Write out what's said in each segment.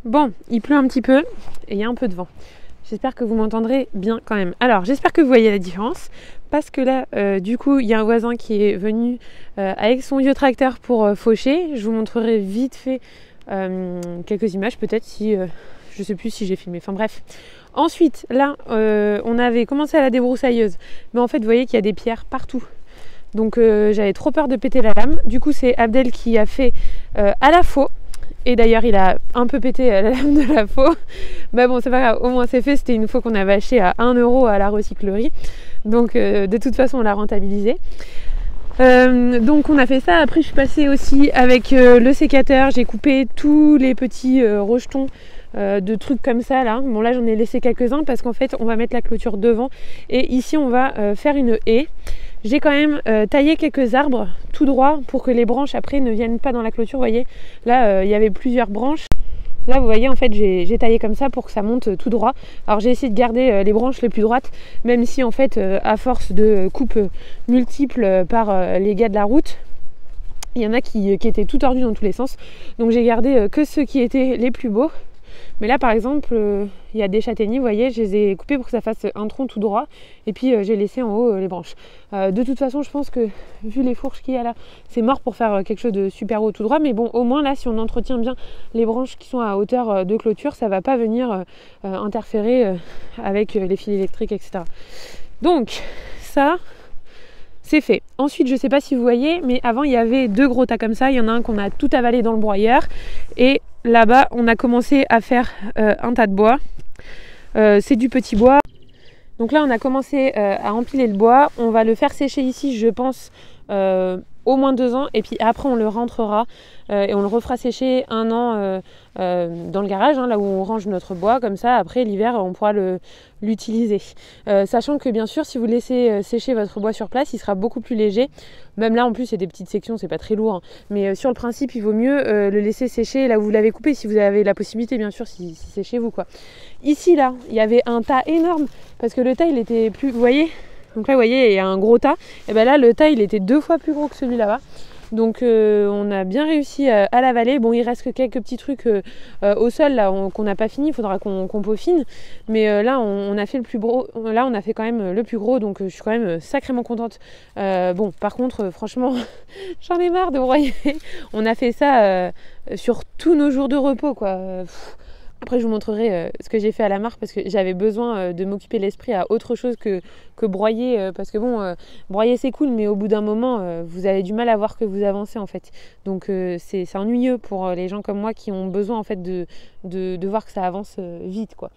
Bon, il pleut un petit peu et il y a un peu de vent. J'espère que vous m'entendrez bien quand même. Alors, j'espère que vous voyez la différence. Parce que là, du coup, il y a un voisin qui est venu avec son vieux tracteur pour faucher. Je vous montrerai vite fait quelques images, peut-être si... je sais plus si j'ai filmé. Enfin bref. Ensuite, là, on avait commencé à la débroussailleuse. Mais en fait, vous voyez qu'il y a des pierres partout. Donc, j'avais trop peur de péter la lame. Du coup, c'est Abdel qui a fait à la faux. Et d'ailleurs, il a un peu pété la lame de la faux. Bah bon, c'est pas grave, au moins c'est fait. C'était une faux qu'on avait acheté à 1 € à la recyclerie. Donc, de toute façon, on l'a rentabilisé. Donc, on a fait ça. Après, je suis passée aussi avec le sécateur. J'ai coupé tous les petits rejetons de trucs comme ça là. Bon, là, j'en ai laissé quelques-uns parce qu'en fait, on va mettre la clôture devant. Et ici, on va faire une haie. J'ai quand même taillé quelques arbres tout droit pour que les branches après ne viennent pas dans la clôture. Vous voyez, là il y avait plusieurs branches. Là vous voyez en fait j'ai taillé comme ça pour que ça monte tout droit. Alors j'ai essayé de garder les branches les plus droites, même si en fait à force de coupes multiples par les gars de la route, il y en a qui étaient tout tordus dans tous les sens. Donc j'ai gardé que ceux qui étaient les plus beaux. Mais là par exemple il y a des châtaigniers, vous voyez, je les ai coupés pour que ça fasse un tronc tout droit. Et puis j'ai laissé en haut les branches. De toute façon je pense que vu les fourches qu'il y a là, c'est mort pour faire quelque chose de super haut tout droit. Mais bon, au moins là si on entretient bien les branches qui sont à hauteur de clôture, ça va pas venir interférer avec les fils électriques, etc. Donc ça c'est fait. Ensuite, je sais pas si vous voyez, mais avant il y avait 2 gros tas comme ça. Il y en a un qu'on a tout avalé dans le broyeur. Et là-bas, on a commencé à faire un tas de bois. C'est du petit bois. Donc là, on a commencé à empiler le bois. On va le faire sécher ici, je pense, au moins 2 ans. Et puis après, on le rentrera et on le refera sécher 1 an dans le garage, hein, là où on range notre bois. Comme ça, après l'hiver, on pourra l'utiliser. Sachant que bien sûr, si vous laissez sécher votre bois sur place, il sera beaucoup plus léger. Même là, en plus, c'est des petites sections, c'est pas très lourd. Hein. Mais sur le principe, il vaut mieux le laisser sécher là où vous l'avez coupé, si vous avez la possibilité, bien sûr, si c'est chez vous, quoi. Ici, là, il y avait un tas énorme parce que le tas, il était plus... Vous voyez ? Donc là, vous voyez, il y a un gros tas. Et bien là, le tas, il était 2 fois plus gros que celui là-bas. Donc on a bien réussi à l'avaler. Bon, il reste que quelques petits trucs au sol là qu'on n'a pas fini. Il faudra qu'on peaufine. Mais là, on a fait le plus gros. Là, on a fait quand même le plus gros. Donc je suis quand même sacrément contente. Bon, par contre, franchement, j'en ai marre de broyer. On a fait ça sur tous nos jours de repos, quoi. Après, je vous montrerai ce que j'ai fait à la marque parce que j'avais besoin de m'occuper l'esprit à autre chose que broyer. Parce que bon, broyer c'est cool, mais au bout d'un moment, vous avez du mal à voir que vous avancez en fait. Donc c'est ennuyeux pour les gens comme moi qui ont besoin en fait de voir que ça avance vite, quoi.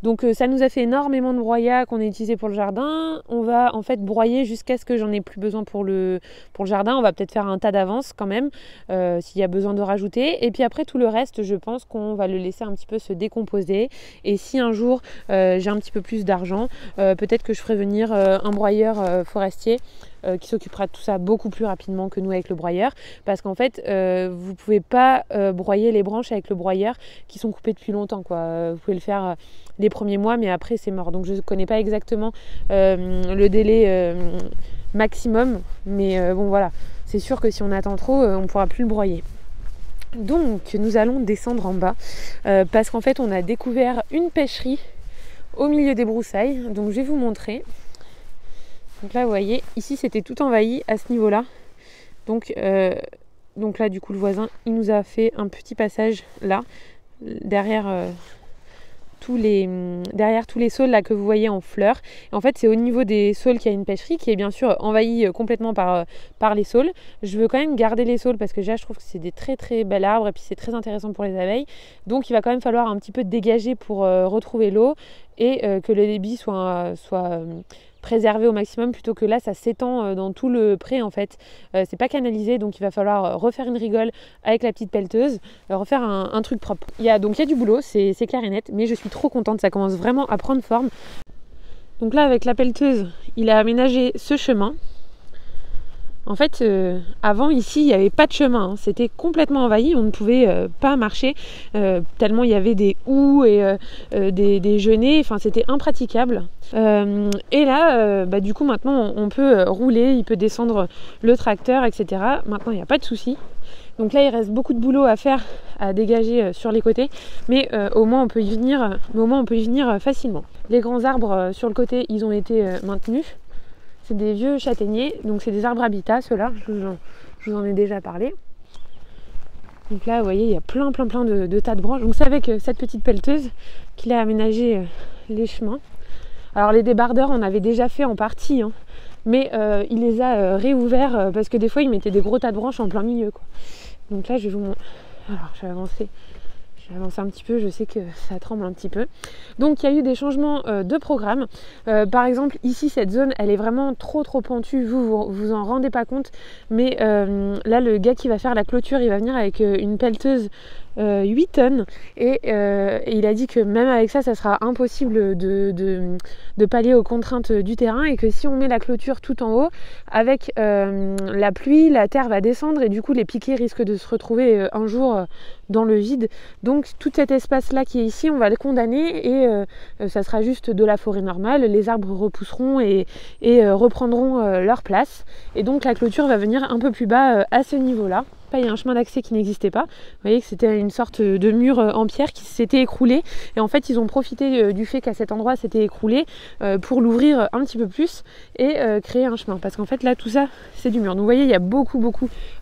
Donc ça nous a fait énormément de broyat qu'on a utilisé pour le jardin. On va en fait broyer jusqu'à ce que j'en ai plus besoin pour le jardin. On va peut-être faire un tas d'avance quand même s'il y a besoin de rajouter. Et puis après tout le reste, je pense qu'on va le laisser un petit peu se décomposer. Et si un jour j'ai un petit peu plus d'argent, peut-être que je ferai venir un broyeur forestier qui s'occupera de tout ça beaucoup plus rapidement que nous avec le broyeur, parce qu'en fait vous pouvez pas broyer les branches avec le broyeur qui sont coupées depuis longtemps, quoi. Vous pouvez le faire les premiers mois, mais après c'est mort. Donc je ne connais pas exactement le délai maximum, mais bon voilà, c'est sûr que si on attend trop, on ne pourra plus le broyer. Donc nous allons descendre en bas parce qu'en fait on a découvert une pêcherie au milieu des broussailles. Donc je vais vous montrer. Donc là vous voyez, ici c'était tout envahi à ce niveau là. Donc là du coup le voisin il nous a fait un petit passage là, derrière tous les saules là que vous voyez en fleurs. Et en fait c'est au niveau des saules qu'il y a une pêcherie qui est bien sûr envahie complètement par les saules. Je veux quand même garder les saules parce que déjà je trouve que c'est des très très bels arbres et puis c'est très intéressant pour les abeilles. Donc il va quand même falloir un petit peu dégager pour retrouver l'eau et que le débit soit préservé au maximum, plutôt que là ça s'étend dans tout le pré en fait. C'est pas canalisé, donc il va falloir refaire une rigole avec la petite pelleteuse, refaire un truc propre. Il y a du boulot, c'est clair et net, mais je suis trop contente, ça commence vraiment à prendre forme. Donc là avec la pelleteuse, il a aménagé ce chemin. En fait, avant ici, il n'y avait pas de chemin, hein. C'était complètement envahi, on ne pouvait pas marcher tellement il y avait des houes et des genêts, enfin c'était impraticable. Et là, du coup maintenant on peut rouler, il peut descendre le tracteur, etc. Maintenant il n'y a pas de souci. Donc là il reste beaucoup de boulot à faire, à dégager sur les côtés, mais au moins on peut y venir, facilement. Les grands arbres sur le côté, ils ont été maintenus. C'est des vieux châtaigniers, donc c'est des arbres habitat, ceux-là, je vous en ai déjà parlé. Donc là, vous voyez, il y a plein de tas de branches. Donc c'est avec cette petite pelleteuse qu'il a aménagé les chemins. Alors les débardeurs, on avait déjà fait en partie, hein, mais il les a réouverts parce que des fois, il mettait des gros tas de branches en plein milieu, quoi. Donc là, je vais vous montrer. Alors, je vais avancer un petit peu, je sais que ça tremble un petit peu. Donc il y a eu des changements de programme. Par exemple, ici, cette zone, elle est vraiment trop pentue. Vous en rendez pas compte. Mais là, le gars qui va faire la clôture, il va venir avec une pelleteuse 8 tonnes. Et il a dit que même avec ça, ça sera impossible de pallier aux contraintes du terrain. Et que si on met la clôture tout en haut, avec la pluie, la terre va descendre. Et du coup, les piquets risquent de se retrouver un jour dans le vide. Donc tout cet espace-là qui est ici, on va le condamner et ça sera juste de la forêt normale. Les arbres repousseront et reprendront leur place. Et donc la clôture va venir un peu plus bas à ce niveau-là. Il y a un chemin d'accès qui n'existait pas. Vous voyez que c'était une sorte de mur en pierre qui s'était écroulé. Et en fait, ils ont profité du fait qu'à cet endroit s'était écroulé pour l'ouvrir un petit peu plus et créer un chemin. Parce qu'en fait, là, tout ça, c'est du mur. Donc, vous voyez, il y a beaucoup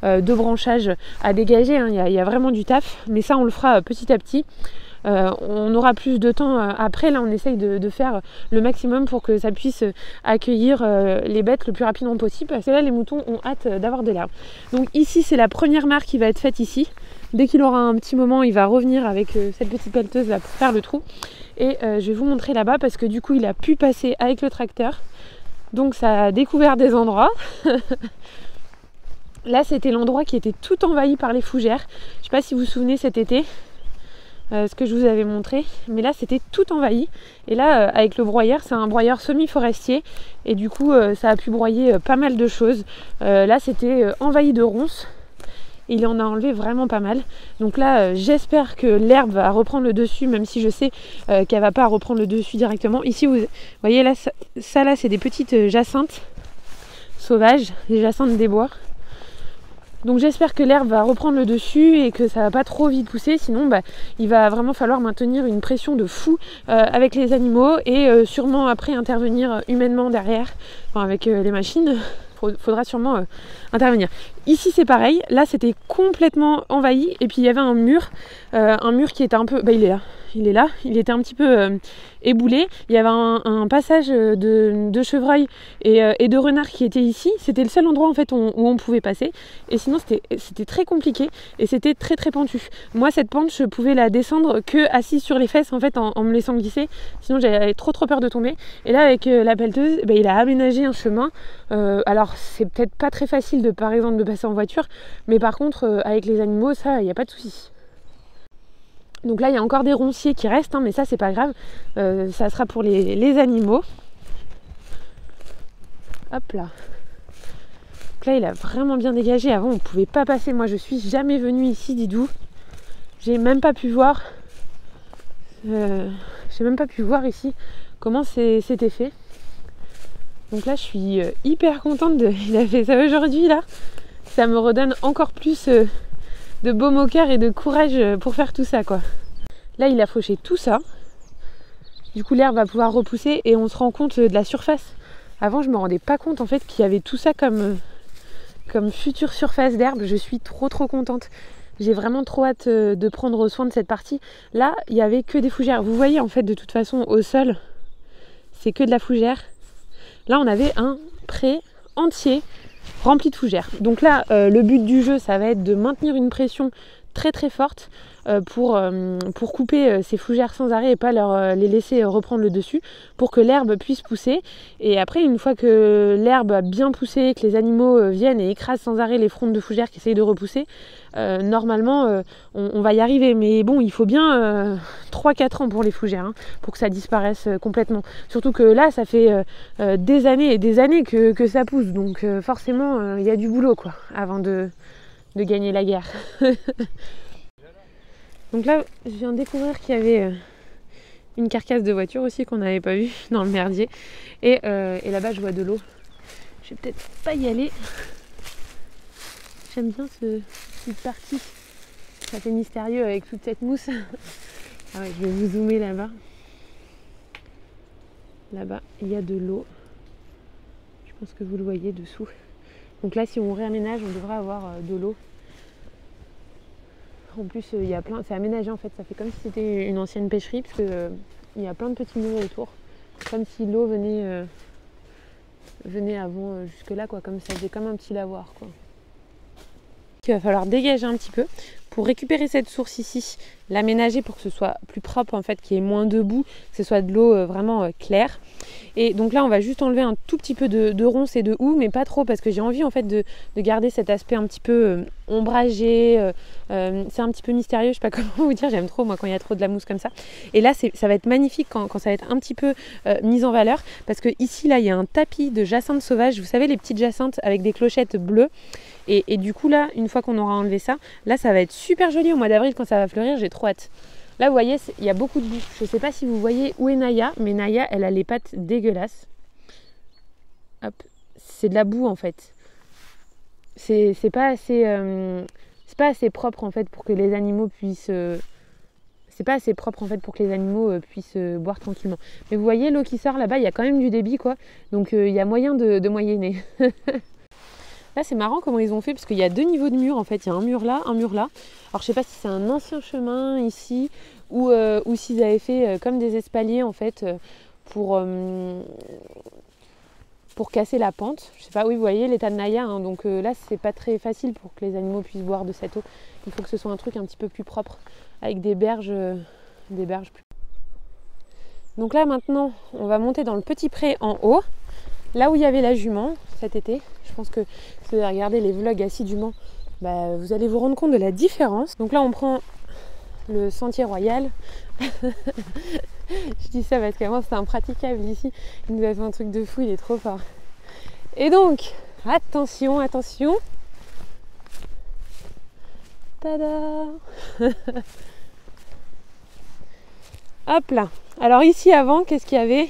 de branchages à dégager, hein. Il y a vraiment du taf. Mais ça, on le fera petit à petit. On aura plus de temps après. Là, on essaye de faire le maximum pour que ça puisse accueillir les bêtes le plus rapidement possible, parce que là, les moutons ont hâte d'avoir de l'herbe. Donc ici, c'est la première mare qui va être faite ici. Dès qu'il aura un petit moment, il va revenir avec cette petite pelleteuse là pour faire le trou. Et je vais vous montrer là-bas, parce que du coup, il a pu passer avec le tracteur. Donc ça a découvert des endroits. Là, c'était l'endroit qui était tout envahi par les fougères. Je ne sais pas si vous vous souvenez cet été. Ce que je vous avais montré, mais là c'était tout envahi. Et là avec le broyeur, c'est un broyeur semi-forestier et du coup ça a pu broyer pas mal de choses. Là c'était envahi de ronces. Il en a enlevé vraiment pas mal. Donc là j'espère que l'herbe va reprendre le dessus, même si je sais qu'elle va pas reprendre le dessus directement. Ici vous voyez là, ça là c'est des petites jacinthes sauvages, des jacinthes des bois. Donc j'espère que l'herbe va reprendre le dessus et que ça va pas trop vite pousser, sinon il va vraiment falloir maintenir une pression de fou avec les animaux et sûrement après intervenir humainement derrière, enfin avec les machines. Faudra sûrement intervenir. Ici c'est pareil, là c'était complètement envahi et puis il y avait un mur qui était un peu, il est là, il était un petit peu éboulé. Il y avait un passage de chevreuil et de renard qui était ici. C'était le seul endroit en fait où on pouvait passer. Et sinon c'était très compliqué et c'était très pentu. Moi cette pente je pouvais la descendre que assise sur les fesses en fait en me laissant glisser. Sinon j'avais trop peur de tomber. Et là avec la pelleteuse, il a aménagé un chemin. Alors c'est peut-être pas très facile par exemple de passer en voiture, mais par contre avec les animaux ça il n'y a pas de souci. Donc là il y a encore des ronciers qui restent, hein, mais ça c'est pas grave, ça sera pour les animaux. Hop là. Donc là il a vraiment bien dégagé. Avant on pouvait pas passer, moi je suis jamais venue ici, Didou. J'ai même pas pu voir ici comment c'était fait. Donc là je suis hyper contente il a fait ça aujourd'hui là. Ça me redonne encore plus de baume au cœur et de courage pour faire tout ça quoi. Là il a fauché tout ça. Du coup l'herbe va pouvoir repousser et on se rend compte de la surface. Avant je me rendais pas compte en fait qu'il y avait tout ça comme future surface d'herbe. Je suis trop contente. J'ai vraiment trop hâte de prendre soin de cette partie. Là il y avait que des fougères. Vous voyez en fait de toute façon au sol c'est que de la fougère. Là on avait un pré entier rempli de fougères. Donc là le but du jeu ça va être de maintenir une pression très très forte pour couper ces fougères sans arrêt et pas les laisser reprendre le dessus, pour que l'herbe puisse pousser. Et après, une fois que l'herbe a bien poussé, que les animaux viennent et écrasent sans arrêt les frondes de fougères qui essayent de repousser, normalement on va y arriver. Mais bon, il faut bien 3-4 ans pour les fougères, hein, pour que ça disparaisse complètement. Surtout que là, ça fait des années et des années que ça pousse, donc forcément il y a du boulot quoi, avant de gagner la guerre. Donc là, je viens de découvrir qu'il y avait une carcasse de voiture aussi qu'on n'avait pas vue dans le merdier. Et là-bas, je vois de l'eau. Je vais peut-être pas y aller. J'aime bien cette partie. Ça fait mystérieux avec toute cette mousse. Ah ouais, je vais vous zoomer là-bas. Là-bas, il y a de l'eau. Je pense que vous le voyez dessous. Donc là, si on réaménage, on devrait avoir de l'eau. En plus, il y a plein, c'est aménagé en fait, ça fait comme si c'était une ancienne pêcherie, parce que il y a plein de petits murs autour, comme si l'eau venait avant jusque là quoi, comme ça faisait comme un petit lavoir quoi. Il va falloir dégager un petit peu pour récupérer cette source ici, l'aménager pour que ce soit plus propre en fait, qu'il y ait moins de boue, que ce soit de l'eau vraiment claire. Et donc là on va juste enlever un tout petit peu de ronces et de houx, mais pas trop, parce que j'ai envie en fait de garder cet aspect un petit peu ombragé, c'est un petit peu mystérieux, je sais pas comment vous dire, j'aime trop moi quand il y a trop de la mousse comme ça. Et là ça va être magnifique quand ça va être un petit peu mis en valeur, parce que ici là il y a un tapis de jacinthes sauvages, vous savez les petites jacinthes avec des clochettes bleues. Et du coup là, une fois qu'on aura enlevé ça, là ça va être super joli au mois d'avril quand ça va fleurir, j'ai trop hâte. Là vous voyez, il y a beaucoup de boue. Je ne sais pas si vous voyez où est Naya, mais Naya elle a les pattes dégueulasses. Hop, c'est de la boue en fait. C'est pas assez propre en fait pour que les animaux puissent... c'est pas assez propre en fait pour que les animaux puissent boire tranquillement. Mais vous voyez l'eau qui sort là-bas, il y a quand même du débit quoi. Donc il y a moyen de moyenner. Là c'est marrant comment ils ont fait, parce qu'il y a deux niveaux de murs en fait, il y a un mur là, un mur là. Alors je sais pas si c'est un ancien chemin ici ou s'ils avaient fait comme des espaliers en fait pour casser la pente. Je sais pas, oui vous voyez l'état de Naya, hein, donc là c'est pas très facile pour que les animaux puissent boire de cette eau. Il faut que ce soit un truc un petit peu plus propre, avec des berges plus... Donc là maintenant on va monter dans le petit pré en haut, là où il y avait la jument cet été. Je pense que si vous regardez les vlogs assidûment, vous allez vous rendre compte de la différence. Donc là on prend le sentier royal. Je dis ça parce qu'avant c'était impraticable ici. Il nous a fait un truc de fou, il est trop fort. Et donc, attention, attention. Tada. Hop là. Alors ici avant, qu'est-ce qu'il y avait?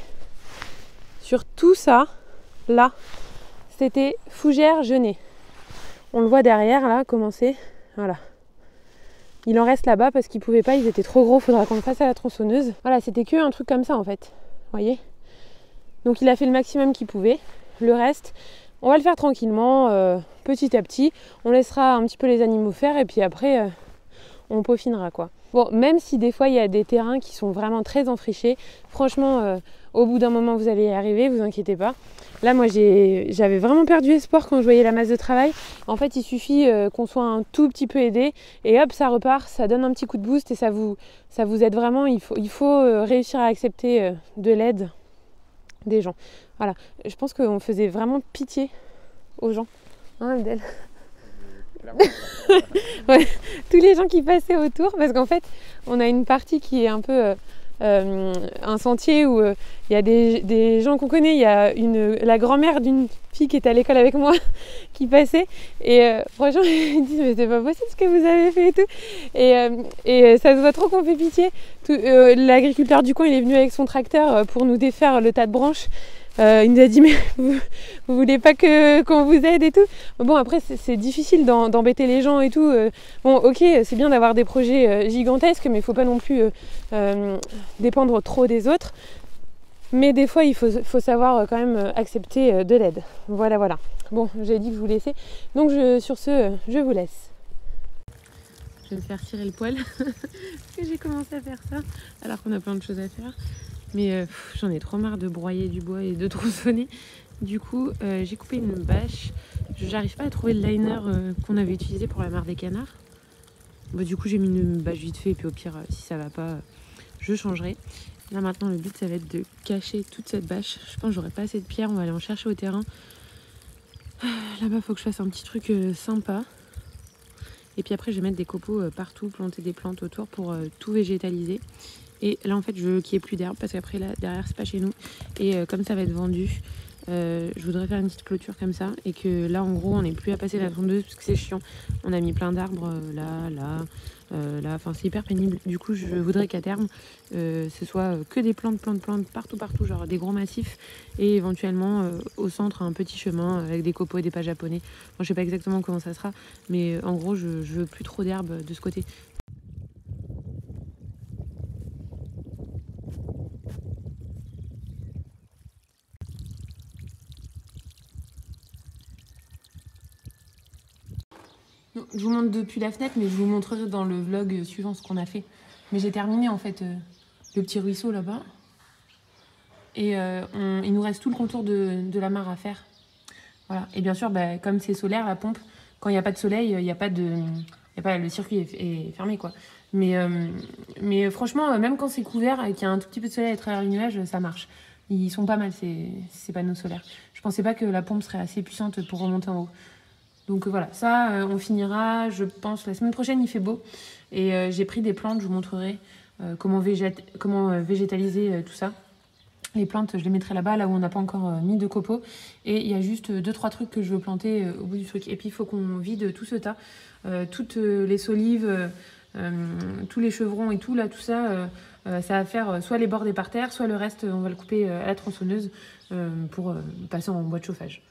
Sur tout ça, là, c'était fougère genêt. On le voit derrière là, commencer. Voilà. Il en reste là-bas parce qu'ils pouvaient pas, ils étaient trop gros, faudra qu'on le fasse à la tronçonneuse. Voilà, c'était que un truc comme ça en fait. Vous voyez? Donc il a fait le maximum qu'il pouvait. Le reste, on va le faire tranquillement, petit à petit. On laissera un petit peu les animaux faire et puis après, on peaufinera quoi. Bon, même si des fois il y a des terrains qui sont vraiment très enfrichés, franchement, au bout d'un moment vous allez y arriver, vous inquiétez pas. Là moi j'avais vraiment perdu espoir quand je voyais la masse de travail. En fait il suffit qu'on soit un tout petit peu aidé et hop ça repart, ça donne un petit coup de boost et ça vous aide vraiment. Il faut réussir à accepter de l'aide des gens. Voilà, je pense qu'on faisait vraiment pitié aux gens. Hein Abdel? Ouais, tous les gens qui passaient autour, parce qu'en fait on a une partie qui est un peu un sentier où il y a des gens qu'on connaît. Il y a la grand-mère d'une fille qui était à l'école avec moi qui passait et franchement ils disent mais c'est pas possible ce que vous avez fait et tout, et ça se voit trop qu'on fait pitié. L'agriculteur du coin il est venu avec son tracteur pour nous défaire le tas de branches. Il nous a dit mais vous voulez pas qu'on vous aide et tout. Bon après c'est difficile d'embêter les gens et tout. Bon ok c'est bien d'avoir des projets gigantesques, mais il faut pas non plus dépendre trop des autres. Mais des fois il faut savoir quand même accepter de l'aide. Voilà. Bon j'ai dit que je vous laissais. Donc sur ce je vous laisse. Je vais me faire tirer le poil parce que j'ai commencé à faire ça alors qu'on a plein de choses à faire. Mais j'en ai trop marre de broyer du bois et de tronçonner. Du coup, j'ai coupé une bâche. J'arrive pas à trouver le liner qu'on avait utilisé pour la mare des canards. Bah, du coup j'ai mis une bâche vite fait et puis au pire si ça va pas je changerai. Là maintenant le but ça va être de cacher toute cette bâche. Je pense que j'aurai pas assez de pierre, on va aller en chercher au terrain. Là-bas faut que je fasse un petit truc sympa. Et puis après je vais mettre des copeaux partout, planter des plantes autour pour tout végétaliser. Et là en fait je veux qu'il n'y ait plus d'herbe parce qu'après là derrière c'est pas chez nous. Et comme ça va être vendu, je voudrais faire une petite clôture comme ça. Et que là en gros on n'est plus à passer la tondeuse parce que c'est chiant. On a mis plein d'arbres là, enfin c'est hyper pénible. Du coup je voudrais qu'à terme ce soit que des plantes partout, genre des gros massifs. Et éventuellement au centre un petit chemin avec des copeaux et des pas japonais. Bon, je sais pas exactement comment ça sera, mais en gros je veux plus trop d'herbe de ce côté. Je vous montre depuis la fenêtre, mais je vous montrerai dans le vlog suivant ce qu'on a fait. Mais j'ai terminé en fait le petit ruisseau là-bas. Et il nous reste tout le contour de la mare à faire. Voilà. Et bien sûr, bah, comme c'est solaire, la pompe, quand il n'y a pas de soleil, il n'y a pas de... le circuit est fermé quoi. Mais franchement, même quand c'est couvert et qu'il y a un tout petit peu de soleil à travers les nuages, ça marche. Ils sont pas mal ces panneaux solaires. Je pensais pas que la pompe serait assez puissante pour remonter en haut. Donc voilà, ça on finira, je pense, la semaine prochaine il fait beau. Et j'ai pris des plantes, je vous montrerai comment végétaliser tout ça. Les plantes, je les mettrai là-bas, là où on n'a pas encore mis de copeaux. Et il y a juste 2-3 trucs que je veux planter au bout du truc. Et puis il faut qu'on vide tout ce tas, toutes les solives, tous les chevrons et tout, là, tout ça, ça va faire soit les bords des parterres, soit le reste, on va le couper à la tronçonneuse pour passer en bois de chauffage.